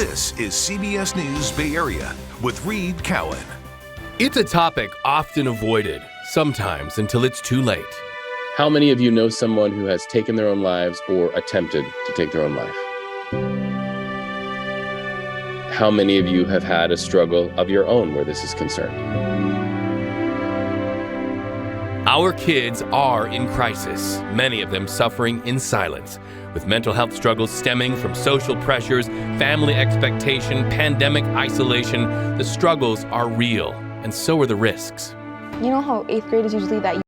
This is CBS News Bay Area with Reed Cowan. It's a topic often avoided, sometimes until it's too late. How many of you know someone who has taken their own lives or attempted to take their own life? How many of you have had a struggle of your own where this is concerned? Our kids are in crisis, many of them suffering in silence, with mental health struggles stemming from social pressures, family expectation, pandemic isolation. The struggles are real, and so are the risks. You know how 8th grade is usually that you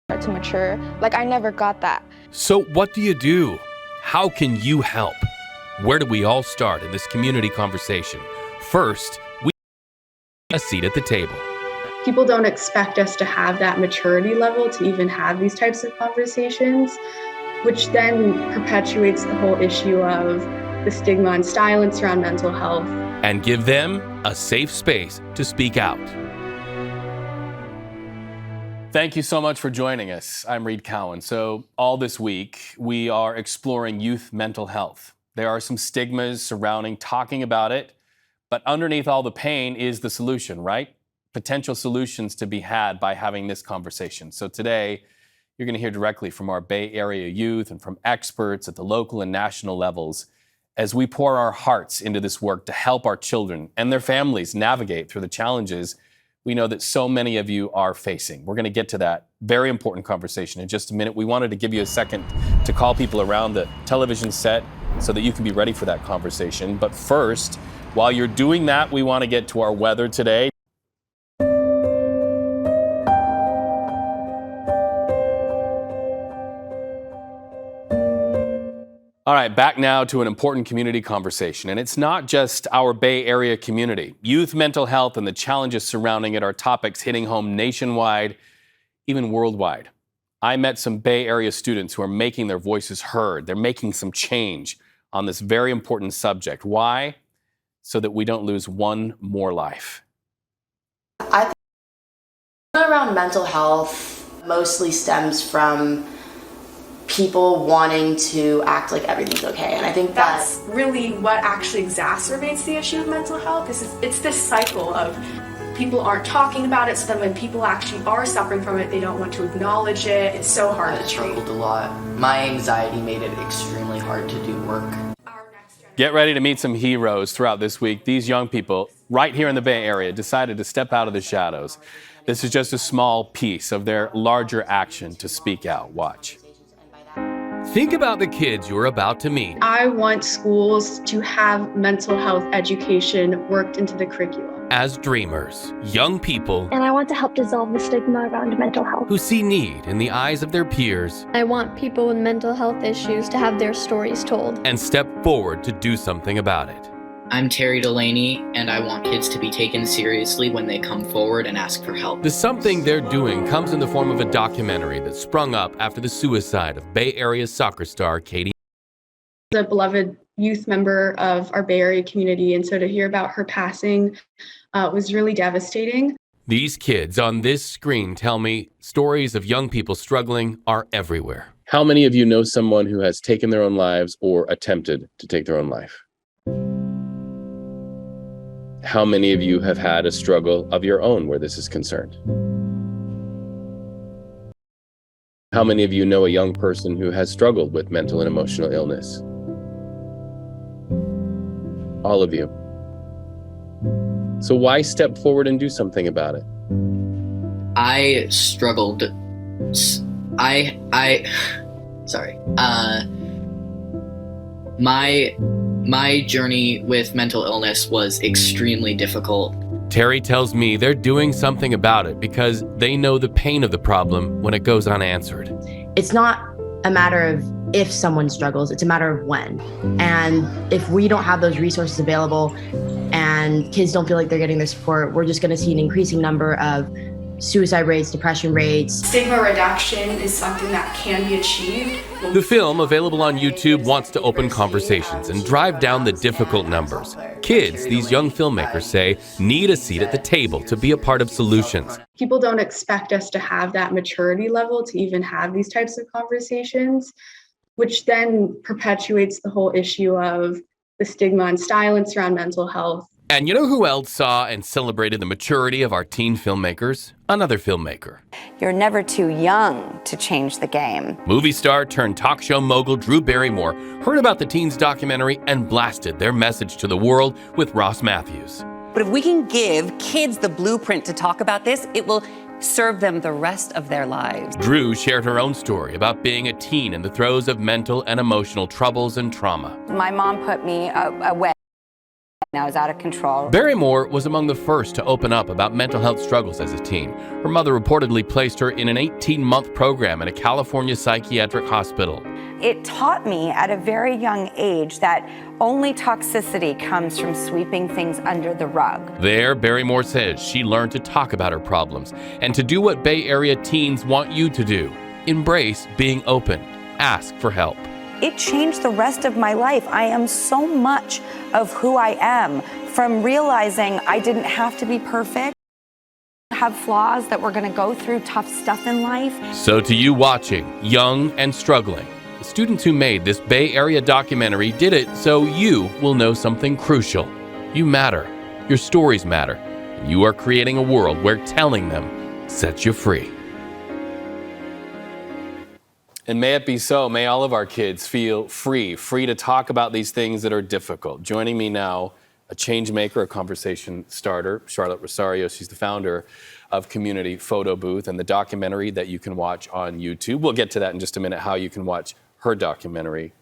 start to mature? Like, I never got that. So what do you do? How can you help? Where do we all start in this community conversation? First, we need a seat at the table. People don't expect us to have that maturity level to even have these types of conversations, which then perpetuates the whole issue of the stigma and silence around mental health. And give them a safe space to speak out. Thank you so much for joining us. I'm Reed Cowan. So all this week, we are exploring youth mental health. There are some stigmas surrounding talking about it, but underneath all the pain is the solution, right? Potential solutions to be had by having this conversation. So today, you're going to hear directly from our Bay Area youth and from experts at the local and national levels as we pour our hearts into this work to help our children and their families navigate through the challenges we know that so many of you are facing. We're going to get to that very important conversation in just a minute. We wanted to give you a second to call people around the television set so that you can be ready for that conversation. But first, while you're doing that, we want to get to our weather today. All right, back now to an important community conversation. And it's not just our Bay Area community. Youth mental health and the challenges surrounding it are topics hitting home nationwide, even worldwide. I met some Bay Area students who are making their voices heard. They're making some change on this very important subject. Why? So that we don't lose one more life. I think around mental health mostly stems from people wanting to act like everything's okay, and I think that's really what actually exacerbates the issue of mental health. It's this cycle of people aren't talking about it, so then when people actually are suffering from it, they don't want to acknowledge it. It's so hard to treat. I struggled a lot. My anxiety made it extremely hard to do work. Get ready to meet some heroes throughout this week. These young people right here in the Bay Area decided to step out of the shadows. This is just a small piece of their larger action to speak out. Watch. Think about the kids you're about to meet. I want schools to have mental health education worked into the curriculum. As dreamers, young people, and I want to help dissolve the stigma around mental health, who see need in the eyes of their peers. I want people with mental health issues to have their stories told and step forward to do something about it. I'm Terry Delaney, and I want kids to be taken seriously when they come forward and ask for help. The something they're doing comes in the form of a documentary that sprung up after the suicide of Bay Area soccer star Katie. A beloved youth member of our Bay Area community, and so to hear about her passing was really devastating. These kids on this screen tell me stories of young people struggling are everywhere. How many of you know someone who has taken their own lives or attempted to take their own life? How many of you have had a struggle of your own where this is concerned? How many of you know a young person who has struggled with mental and emotional illness? All of you. So why step forward and do something about it? I struggled. Sorry. My journey with mental illness was extremely difficult. Terry tells me they're doing something about it because they know the pain of the problem when it goes unanswered. It's not a matter of if someone struggles, it's a matter of when. And if we don't have those resources available and kids don't feel like they're getting their support, we're just going to see an increasing number of suicide rates, depression rates. Stigma reduction is something that can be achieved. The film, available on YouTube, wants to open conversations and drive down the difficult numbers. Kids, these young filmmakers say, need a seat at the table to be a part of solutions. People don't expect us to have that maturity level to even have these types of conversations, which then perpetuates the whole issue of the stigma and silence around mental health. And you know who else saw and celebrated the maturity of our teen filmmakers? Another filmmaker. You're never too young to change the game. Movie star turned talk show mogul Drew Barrymore heard about the teens documentary and blasted their message to the world with Ross Matthews. But if we can give kids the blueprint to talk about this, it will serve them the rest of their lives. Drew shared her own story about being a teen in the throes of mental and emotional troubles and trauma. My mom put me away. I was out of control. Barrymore was among the first to open up about mental health struggles as a teen. Her mother reportedly placed her in an 18-month program at a California psychiatric hospital. It taught me at a very young age that only toxicity comes from sweeping things under the rug. There, Barrymore says she learned to talk about her problems and to do what Bay Area teens want you to do. Embrace being open. Ask for help. It changed the rest of my life. I am so much of who I am, from realizing I didn't have to be perfect, have flaws, that we're gonna go through tough stuff in life. So to you watching, young and struggling, the students who made this Bay Area documentary did it so you will know something crucial. You matter. Your stories matter. And you are creating a world where telling them sets you free. And may it be so. May all of our kids feel free to talk about these things that are difficult. Joining me now, a change maker, a conversation starter, Charlotte Rosario. She's the founder of Community Photo Booth and the documentary that you can watch on YouTube. We'll get to that in just a minute, how you can watch her documentary.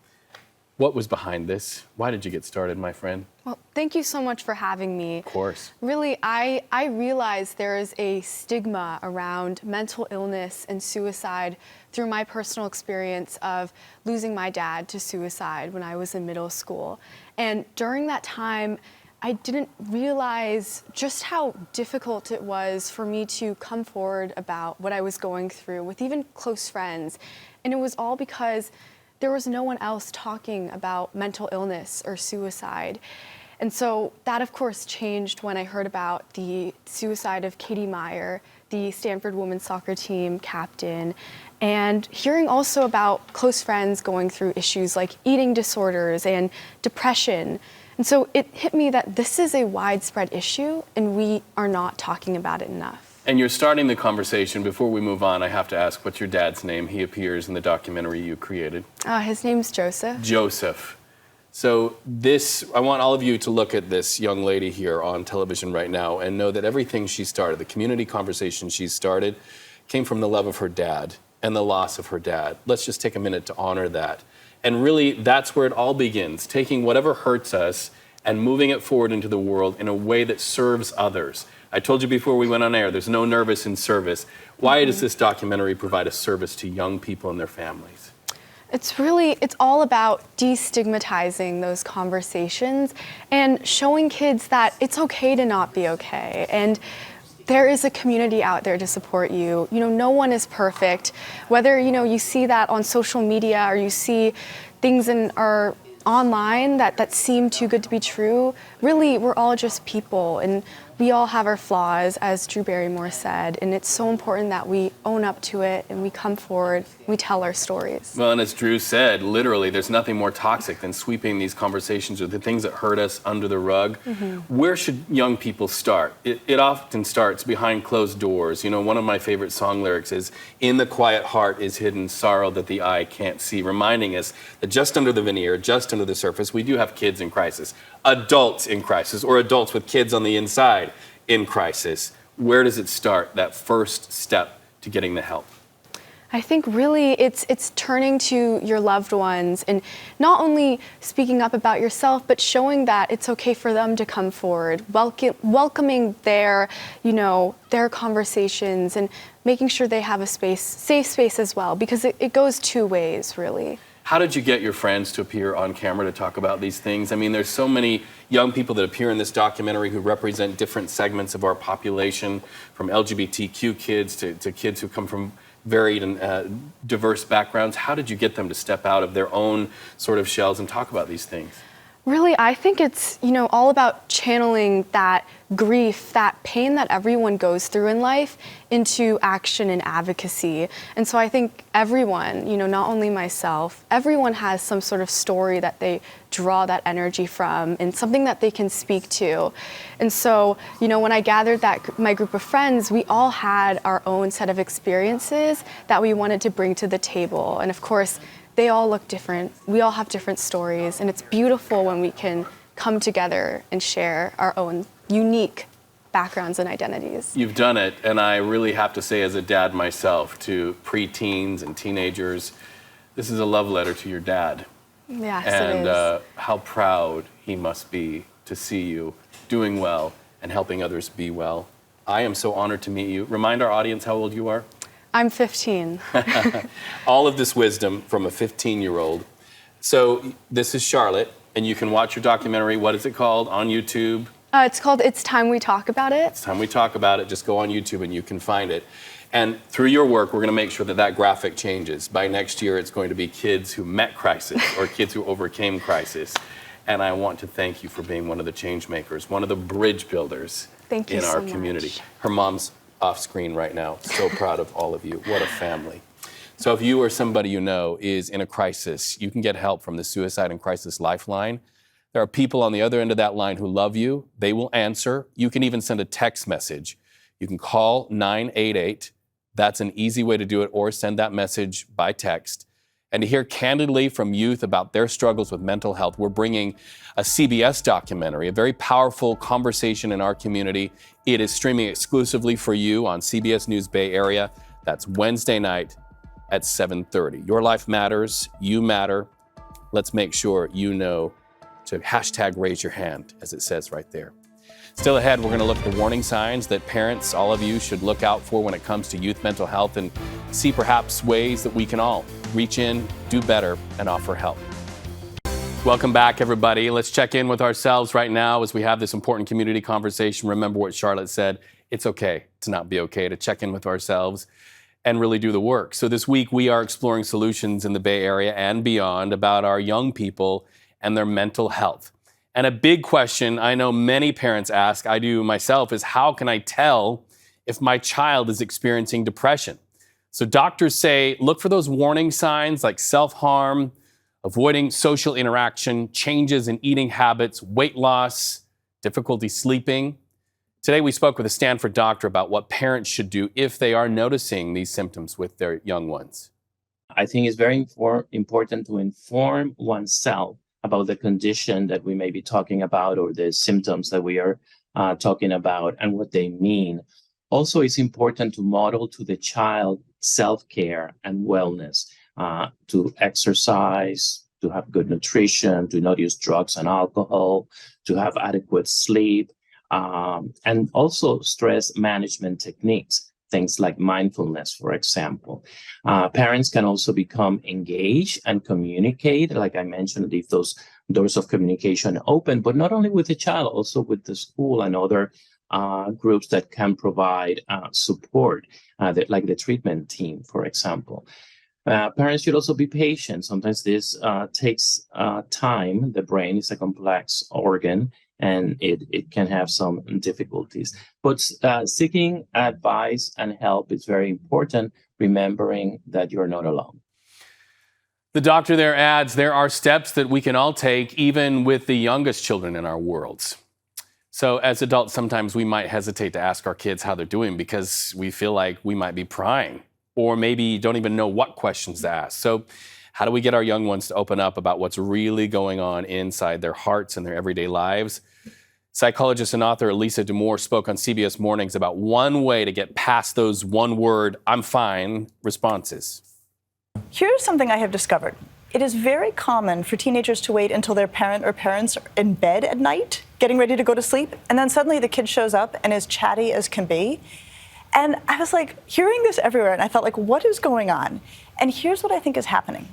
What was behind this? Why did you get started, my friend? Well, thank you so much for having me. Of course. Really, I realize there is a stigma around mental illness and suicide through my personal experience of losing my dad to suicide when I was in middle school. And during that time, I didn't realize just how difficult it was for me to come forward about what I was going through with even close friends. And it was all because there was no one else talking about mental illness or suicide. And so that, of course, changed when I heard about the suicide of Katie Meyer, the Stanford women's soccer team captain, and hearing also about close friends going through issues like eating disorders and depression. And so it hit me that this is a widespread issue and we are not talking about it enough. And you're starting the conversation. Before we move on, I have to ask, what's your dad's name? He appears in the documentary you created. His name's Joseph. Joseph. So I want all of you to look at this young lady here on television right now and know that everything she started, the community conversation she started, came from the love of her dad and the loss of her dad. Let's just take a minute to honor that. And really, that's where it all begins, taking whatever hurts us and moving it forward into the world in a way that serves others. I told you before we went on air, there's no nervous in service. Why does this documentary provide a service to young people and their families? It's all about destigmatizing those conversations and showing kids that it's okay to not be okay. And there is a community out there to support you. You know, no one is perfect. Whether, you see that on social media or you see things in our online that seem too good to be true, really, we're all just people. And we all have our flaws, as Drew Barrymore said, and it's so important that we own up to it and we come forward, we tell our stories. Well, and as Drew said, literally, there's nothing more toxic than sweeping these conversations or the things that hurt us under the rug. Mm-hmm. Where should young people start? It often starts behind closed doors. One of my favorite song lyrics is, "In the quiet heart is hidden sorrow that the eye can't see," reminding us that just under the veneer, just under the surface, we do have kids in crisis, adults in crisis, or adults with kids on the inside in crisis. Where does it start, that first step to getting the help? I think really it's turning to your loved ones and not only speaking up about yourself, but showing that it's okay for them to come forward, welcoming their conversations and making sure they have a safe space as well, because it goes two ways, really. How did you get your friends to appear on camera to talk about these things? I mean, there's so many young people that appear in this documentary who represent different segments of our population, from LGBTQ kids to kids who come from varied and diverse backgrounds. How did you get them to step out of their own sort of shells and talk about these things? Really, I think it's, all about channeling that grief, that pain that everyone goes through in life into action and advocacy. And so I think everyone, not only myself, everyone has some sort of story that they draw that energy from and something that they can speak to. And so, when I gathered my group of friends, we all had our own set of experiences that we wanted to bring to the table. And of course, they all look different. We all have different stories, and it's beautiful when we can come together and share our own unique backgrounds and identities. You've done it, and I really have to say, as a dad myself, to preteens and teenagers, this is a love letter to your dad. Yes, and it is. How proud he must be to see you doing well and helping others be well. I am so honored to meet you. Remind our audience how old you are. I'm 15. All of this wisdom from a 15-year-old. So this is Charlotte, and you can watch your documentary. What is it called on YouTube? It's called It's Time We Talk About It. It's Time We Talk About It. Just go on YouTube and you can find it. And through your work, we're going to make sure that that graphic changes. By next year, it's going to be kids who met crisis or kids who overcame crisis. And I want to thank you for being one of the change makers, one of the bridge builders in our community. Her mom's off screen right now. So proud of all of you. What a family. So if you or somebody you know is in a crisis, you can get help from the Suicide and Crisis Lifeline. There are people on the other end of that line who love you. They will answer. You can even send a text message. You can call 988. That's an easy way to do it, or send that message by text. And to hear candidly from youth about their struggles with mental health, we're bringing a CBS documentary, a very powerful conversation in our community. It is streaming exclusively for you on CBS News Bay Area. That's Wednesday night at 7:30. Your life matters. You matter. Let's make sure you know to hashtag raise your hand, as it says right there. Still ahead, we're going to look at the warning signs that parents, all of you, should look out for when it comes to youth mental health and see perhaps ways that we can all reach in, do better, and offer help. Welcome back, everybody. Let's check in with ourselves right now as we have this important community conversation. Remember what Charlotte said. It's okay to not be okay, to check in with ourselves and really do the work. So this week, we are exploring solutions in the Bay Area and beyond about our young people and their mental health. And a big question I know many parents ask, I do myself, is how can I tell if my child is experiencing depression? So doctors say, look for those warning signs like self-harm, avoiding social interaction, changes in eating habits, weight loss, difficulty sleeping. Today, we spoke with a Stanford doctor about what parents should do if they are noticing these symptoms with their young ones. I think it's very important to inform oneself about the condition that we may be talking about or the symptoms that we are talking about and what they mean. Also, it's important to model to the child self-care and wellness, to exercise, to have good nutrition, to not use drugs and alcohol, to have adequate sleep, and also stress management techniques, things like mindfulness, for example. Parents can also become engaged and communicate, like I mentioned, if those doors of communication open, but not only with the child, also with the school and other groups that can provide support, like the treatment team, for example. Parents should also be patient. Sometimes this takes time. The brain is a complex organ, and it can have some difficulties. But seeking advice and help is very important, remembering that you're not alone. The doctor there adds, there are steps that we can all take, even with the youngest children in our worlds. So as adults, sometimes we might hesitate to ask our kids how they're doing because we feel like we might be prying, or maybe don't even know what questions to ask. So how do we get our young ones to open up about what's really going on inside their hearts and their everyday lives? Psychologist and author Elisa D'Amour spoke on CBS Mornings about one way to get past those one-word, I'm fine responses. Here's something I have discovered. It is very common for teenagers to wait until their parent or parents are in bed at night, getting ready to go to sleep, and then suddenly the kid shows up and is chatty as can be. And I was like hearing this everywhere, and I felt like, what is going on? And here's what I think is happening.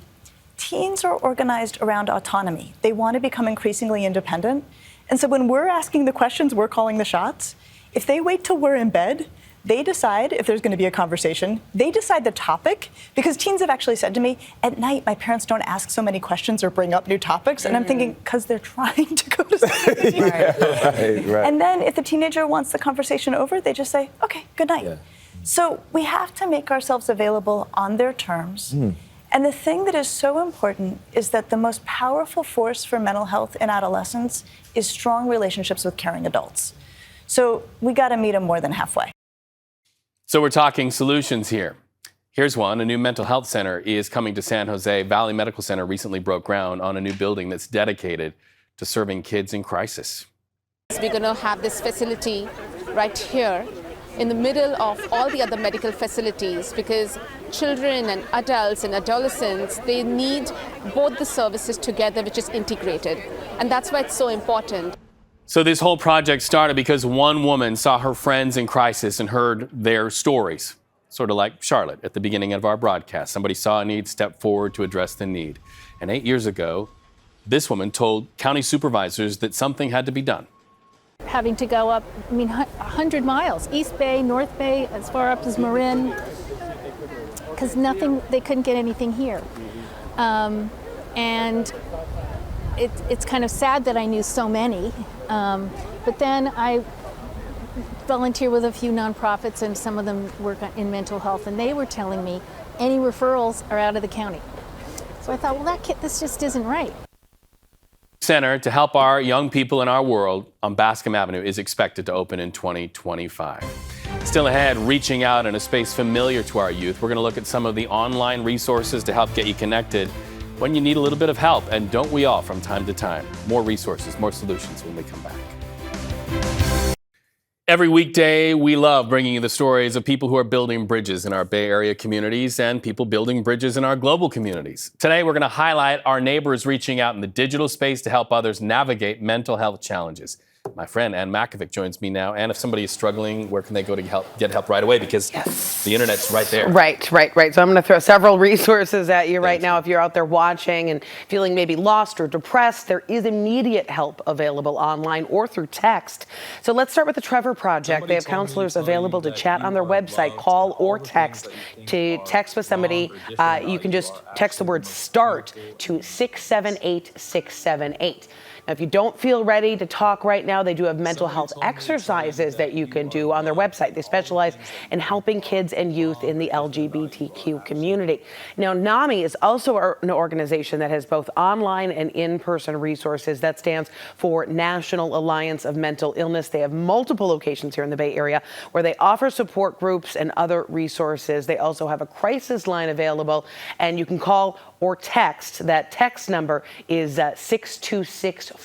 Teens are organized around autonomy. They want to become increasingly independent. And so when we're asking the questions, we're calling the shots. If they wait till we're in bed, They decide if there's going to be a conversation. They decide the topic, because teens have actually said to me, at night, my parents don't ask so many questions or bring up new topics. And I'm thinking, because they're trying to go to sleep. Right. And then if the teenager wants the conversation over, they just say, okay, good night. Yeah. So we have to make ourselves available on their terms. And the thing that is so important is that the most powerful force for mental health in adolescence is strong relationships with caring adults. So we got to meet them more than halfway. So we're talking solutions here. Here's one. A new mental health center is coming to San Jose. Valley Medical Center recently broke ground on a new building that's dedicated to serving kids in crisis. We're going to have this facility right here in the middle of all the other medical facilities, because children and adults and adolescents, they need both the services together, which is integrated. And that's why it's so important. So this whole project started because one woman saw her friends in crisis and heard their stories. Sort of like Charlotte at the beginning of our broadcast. Somebody saw a need, stepped forward to address the need. And 8 years ago, this woman told county supervisors that something had to be done. Having to go up, 100 miles, East Bay, North Bay, as far up as Marin, because they couldn't get anything here. And it's kind of sad that I knew so many. But then I volunteer with a few nonprofits, and some of them work in mental health, and they were telling me any referrals are out of the county. So I thought, well, this just isn't right. Center to help our young people in our world on Bascom Avenue is expected to open in 2025. Still ahead, reaching out in a space familiar to our youth. We're going to look at some of the online resources to help get you connected when you need a little bit of help. And don't we all from time to time? More resources, more solutions when we come back. Every weekday, we love bringing you the stories of people who are building bridges in our Bay Area communities and people building bridges in our global communities. Today, we're going to highlight our neighbors reaching out in the digital space to help others navigate mental health challenges. My friend Ann Makovic joins me now. Ann, if somebody is struggling, where can they go to get help right away? Because the internet's right there. Right. So I'm going to throw several resources at you right now. If you're out there watching and feeling maybe lost or depressed, there is immediate help available online or through text. So let's start with the Trevor Project. They have counselors available to chat on their website, call or text. To text with somebody, you can just text the word START to 678-678. Now, if you don't feel ready to talk right now, they do have mental health exercises that you can do on their website. They specialize in helping kids and youth in the LGBTQ community. Now, NAMI is also an organization that has both online and in-person resources. That stands for National Alliance of Mental Illness. They have multiple locations here in the Bay Area where they offer support groups and other resources. They also have a crisis line available, and you can call or text. That text number is 62640.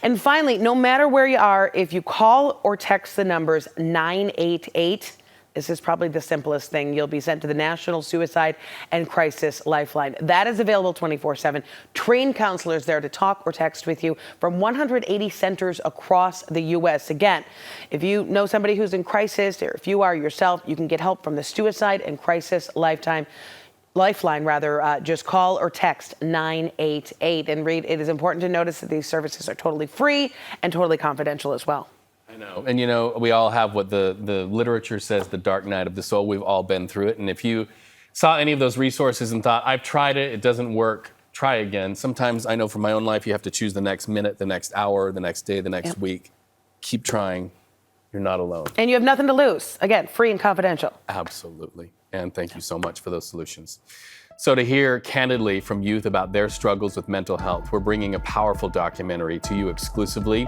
And finally, no matter where you are, if you call or text the numbers 988, this is probably the simplest thing. You'll be sent to the National Suicide and Crisis Lifeline. That is available 24/7. Trained counselors there to talk or text with you from 180 centers across the U.S. Again, if you know somebody who's in crisis, or if you are yourself, you can get help from the Suicide and Crisis Lifeline, just call or text 988. And Reed, it is important to notice that these services are totally free and totally confidential as well. I know. And we all have what the literature says, the dark night of the soul. We've all been through it. And if you saw any of those resources and thought, I've tried it, it doesn't work, try again. Sometimes I know from my own life, you have to choose the next minute, the next hour, the next day, the next week. Keep trying. You're not alone. And you have nothing to lose. Again, free and confidential. Absolutely. And thank you so much for those solutions. So to hear candidly from youth about their struggles with mental health, we're bringing a powerful documentary to you exclusively.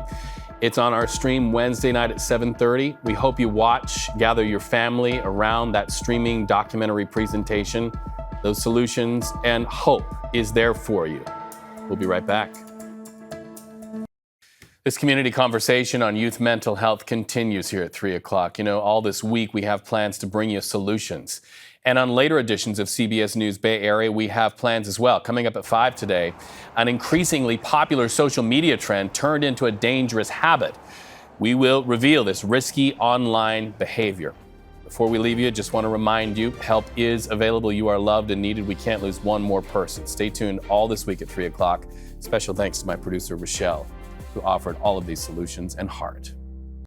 It's on our stream Wednesday night at 7:30. We hope you watch, gather your family around that streaming documentary presentation. Those solutions and hope is there for you. We'll be right back. This community conversation on youth mental health continues here at 3 o'clock. All this week we have plans to bring you solutions. And on later editions of CBS News Bay Area, we have plans as well. Coming up at 5 today, an increasingly popular social media trend turned into a dangerous habit. We will reveal this risky online behavior. Before we leave you, just want to remind you, help is available. You are loved and needed. We can't lose one more person. Stay tuned all this week at 3 o'clock. Special thanks to my producer, Rochelle, who offered all of these solutions and heart.